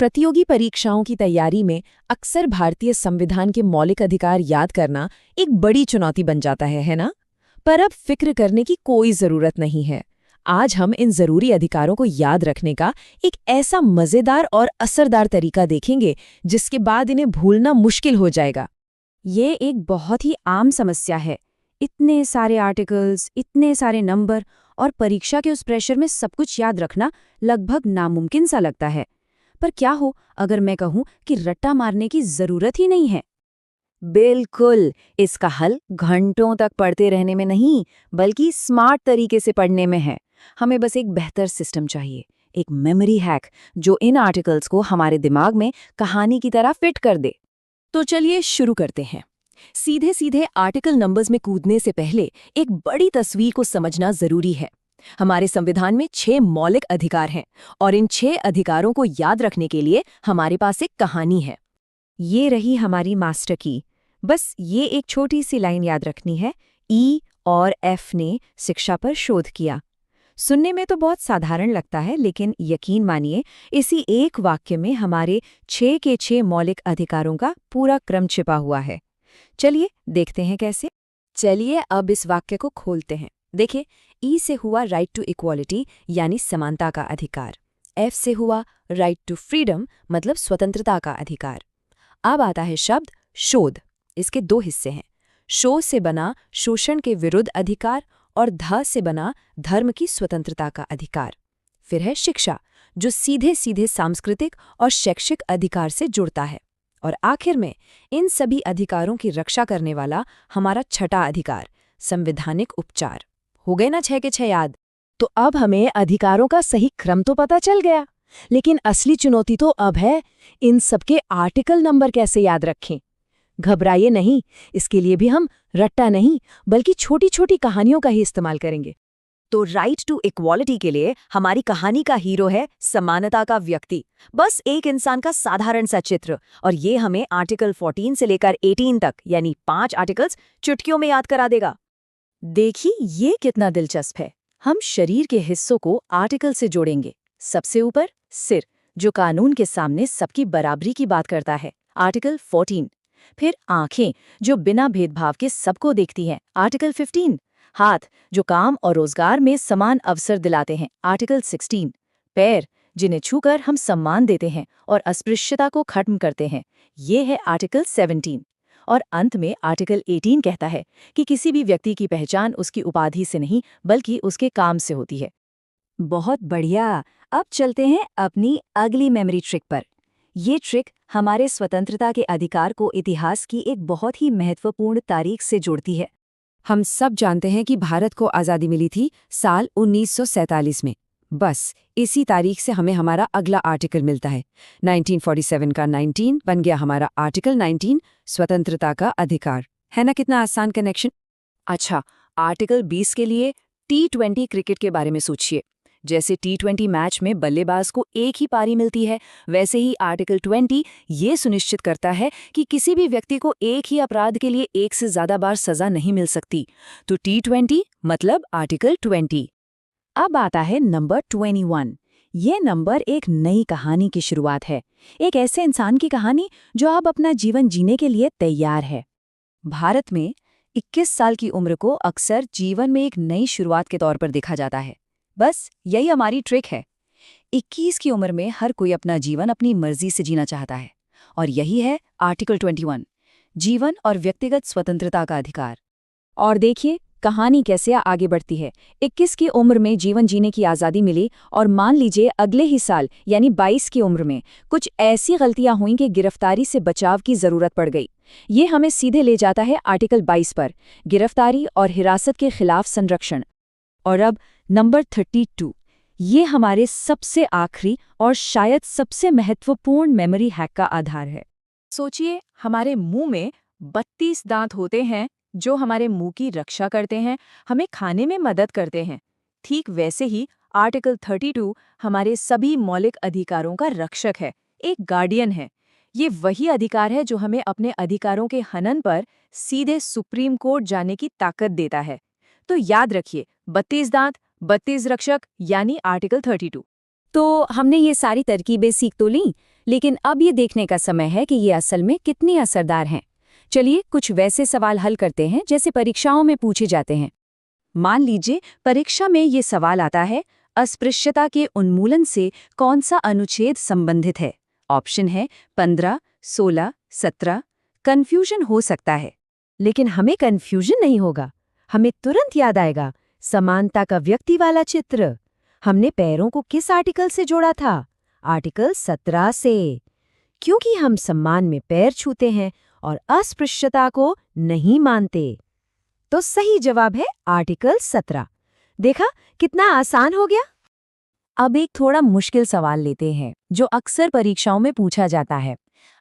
प्रतियोगी परीक्षाओं की तैयारी में अक्सर भारतीय संविधान के मौलिक अधिकार याद करना एक बड़ी चुनौती बन जाता है ना? पर अब फिक्र करने की कोई जरूरत नहीं है। आज हम इन जरूरी अधिकारों को याद रखने का एक ऐसा मजेदार और असरदार तरीका देखेंगे जिसके बाद इन्हें भूलना मुश्किल हो जाएगा। ये एक बहुत ही आम समस्या है। इतने सारे आर्टिकल्स, इतने सारे नंबर और परीक्षा के उस प्रेशर में सब कुछ याद रखना लगभग नामुमकिन सा लगता है। पर क्या हो अगर मैं कहूं कि रट्टा मारने की जरूरत ही नहीं है? बिल्कुल, इसका हल घंटों तक पढ़ते रहने में नहीं, बल्कि स्मार्ट तरीके से पढ़ने में है। हमें बस एक बेहतर सिस्टम चाहिए, एक मेमोरी हैक जो इन आर्टिकल्स को हमारे दिमाग में कहानी की तरह फिट कर दे। तो चलिए शुरू करते हैं। सीधे सीधे आर्टिकल नंबर्स में कूदने से पहले एक बड़ी तस्वीर को समझना जरूरी है। हमारे संविधान में 6 मौलिक अधिकार हैं और इन 6 अधिकारों को याद रखने के लिए हमारे पास एक कहानी है। ये रही हमारी मास्टर की। बस ये एक छोटी सी लाइन याद रखनी है। ई और एफ ने शिक्षा पर शोध किया। सुनने में तो बहुत साधारण लगता है, लेकिन यकीन मानिए इसी एक वाक्य में हमारे 6 के 6 मौलिक अधिकारों का पूरा क्रम छिपा हुआ है। चलिए देखते हैं कैसे। चलिए अब इस वाक्य को खोलते हैं। देखिए, ई से हुआ राइट टू इक्वालिटी यानी समानता का अधिकार। एफ से हुआ राइट टू फ्रीडम मतलब स्वतंत्रता का अधिकार। अब आता है शब्द शोध। इसके 2 हिस्से हैं। शो से बना शोषण के विरुद्ध अधिकार और ध से बना धर्म की स्वतंत्रता का अधिकार। फिर है शिक्षा, जो सीधे सीधे सांस्कृतिक और शैक्षिक अधिकार से जुड़ता है। और आखिर में इन सभी अधिकारों की रक्षा करने वाला हमारा छठा अधिकार, संवैधानिक उपचार। हो गए ना 6 के 6 याद? तो अब हमें अधिकारों का सही क्रम तो पता चल गया, लेकिन असली चुनौती तो अब है, इन सबके आर्टिकल नंबर कैसे याद रखें। घबराइए नहीं, इसके लिए भी हम रट्टा नहीं बल्कि छोटी छोटी कहानियों का ही इस्तेमाल करेंगे। तो राइट टू इक्वालिटी के लिए हमारी कहानी का हीरो है समानता का व्यक्ति। बस एक इंसान का साधारण सा चित्र, और ये हमें आर्टिकल 14 से लेकर 18 तक यानी 5 आर्टिकल्स चुटकियों में याद करा देगा। देखिए ये कितना दिलचस्प है। हम शरीर के हिस्सों को आर्टिकल से जोड़ेंगे। सबसे ऊपर सिर, जो कानून के सामने सबकी बराबरी की बात करता है, आर्टिकल 14। फिर आंखें, जो बिना भेदभाव के सबको देखती हैं, आर्टिकल 15। हाथ, जो काम और रोजगार में समान अवसर दिलाते हैं, आर्टिकल 16। पैर, जिन्हें छूकर हम सम्मान देते हैं और अस्पृश्यता को खत्म करते हैं, ये है आर्टिकल 17। और अंत में आर्टिकल 18 कहता है कि किसी भी व्यक्ति की पहचान उसकी उपाधि से नहीं बल्कि उसके काम से होती है। बहुत बढ़िया। अब चलते हैं अपनी अगली मेमोरी ट्रिक पर। ये ट्रिक हमारे स्वतंत्रता के अधिकार को इतिहास की एक बहुत ही महत्वपूर्ण तारीख से जोड़ती है। हम सब जानते हैं कि भारत को आज़ादी मिली थी साल 1947 में। बस इसी तारीख से हमें हमारा अगला आर्टिकल मिलता है। 1947 का 19 बन गया हमारा आर्टिकल 19, स्वतंत्रता का अधिकार। है ना कितना आसान कनेक्शन? अच्छा, आर्टिकल 20 के लिए T20 क्रिकेट के बारे में सोचिए। जैसे T20 मैच में बल्लेबाज को एक ही पारी मिलती है, वैसे ही आर्टिकल 20 ये सुनिश्चित करता है कि किसी भी व्यक्ति को एक ही अपराध के लिए एक से ज्यादा बार सजा नहीं मिल सकती। तो T20 मतलब आर्टिकल 20। अब आता है नंबर 21। ये नंबर एक नई कहानी की शुरुआत है। एक ऐसे इंसान की कहानी जो अब अपना जीवन जीने के लिए तैयार है। भारत में 21 साल की उम्र को अक्सर जीवन में एक नई शुरुआत के तौर पर देखा जाता है। बस यही हमारी ट्रिक है। 21 की उम्र में हर कोई अपना जीवन अपनी मर्जी से जीना चाहता है, और यही है आर्टिकल 21, जीवन और व्यक्तिगत स्वतंत्रता का अधिकार। और देखिए कहानी कैसे आगे बढ़ती है। 21 की उम्र में जीवन जीने की आज़ादी मिली, और मान लीजिए अगले ही साल यानी 22 की उम्र में कुछ ऐसी गलतियां हुईं कि गिरफ्तारी से बचाव की जरूरत पड़ गई। ये हमें सीधे ले जाता है आर्टिकल 22 पर, गिरफ्तारी और हिरासत के खिलाफ संरक्षण। और अब नंबर 32, ये हमारे सबसे आखिरी और शायद सबसे महत्वपूर्ण मेमोरी हैक का आधार है। सोचिए, हमारे मुंह में 32 दांत होते हैं जो हमारे मुंह की रक्षा करते हैं, हमें खाने में मदद करते हैं। ठीक वैसे ही आर्टिकल 32 हमारे सभी मौलिक अधिकारों का रक्षक है, एक गार्डियन है। ये वही अधिकार है जो हमें अपने अधिकारों के हनन पर सीधे सुप्रीम कोर्ट जाने की ताकत देता है। तो याद रखिए, 32 दांत, 32 रक्षक यानी आर्टिकल 32। तो हमने ये सारी तरकीबें सीख तो लीं, लेकिन अब ये देखने का समय है कि ये असल में कितनी असरदार हैं। चलिए कुछ वैसे सवाल हल करते हैं जैसे परीक्षाओं में पूछे जाते हैं। मान लीजिए परीक्षा में ये सवाल आता है, अस्पृश्यता के उन्मूलन से कौन सा अनुच्छेद संबंधित है? ऑप्शन है 15, 16, 17। कन्फ्यूजन हो सकता है, लेकिन हमें कन्फ्यूजन नहीं होगा। हमें तुरंत याद आएगा समानता का व्यक्ति वाला चित्र। हमने पैरों को किस आर्टिकल से जोड़ा था? आर्टिकल 17 से, क्योंकि हम सम्मान में पैर छूते हैं और अस्पृश्यता को नहीं मानते। तो सही जवाब है आर्टिकल 17। देखा कितना आसान हो गया। अब एक थोड़ा मुश्किल सवाल लेते हैं जो अक्सर परीक्षाओं में पूछा जाता है।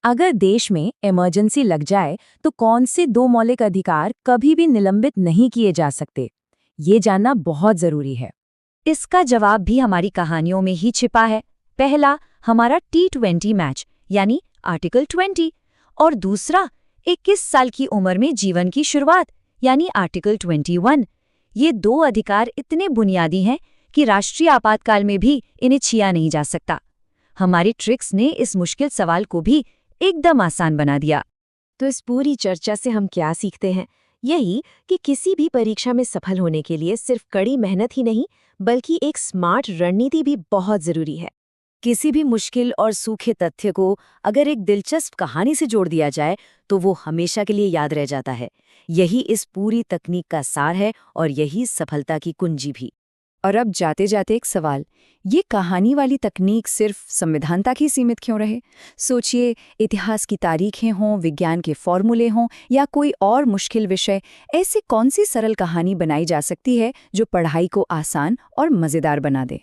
अगर देश में इमरजेंसी लग जाए तो कौन से 2 मौलिक अधिकार कभी भी निलंबित नहीं किए जा सकते? ये जानना बहुत जरूरी है। इसका जवाब भी हमारी कहानियों में ही छिपा है। पहला हमारा T20 मैच यानी आर्टिकल 20, और दूसरा 21 साल की उम्र में जीवन की शुरुआत यानी आर्टिकल 21। ये 2 अधिकार इतने बुनियादी हैं कि राष्ट्रीय आपातकाल में भी इन्हें छिया नहीं जा सकता। हमारी ट्रिक्स ने इस मुश्किल सवाल को भी एकदम आसान बना दिया। तो इस पूरी चर्चा से हम क्या सीखते हैं? यही कि किसी भी परीक्षा में सफल होने के लिए सिर्फ कड़ी मेहनत ही नहीं, बल्कि एक स्मार्ट रणनीति भी बहुत जरूरी है। किसी भी मुश्किल और सूखे तथ्य को अगर एक दिलचस्प कहानी से जोड़ दिया जाए तो वो हमेशा के लिए याद रह जाता है। यही इस पूरी तकनीक का सार है और यही सफलता की कुंजी भी। और अब जाते जाते एक सवाल, ये कहानी वाली तकनीक सिर्फ संविधान तक ही सीमित क्यों रहे? सोचिए, इतिहास की तारीखें हों, विज्ञान के फॉर्मूले हों या कोई और मुश्किल विषय, ऐसी कौन सी सरल कहानी बनाई जा सकती है जो पढ़ाई को आसान और मज़ेदार बना दे?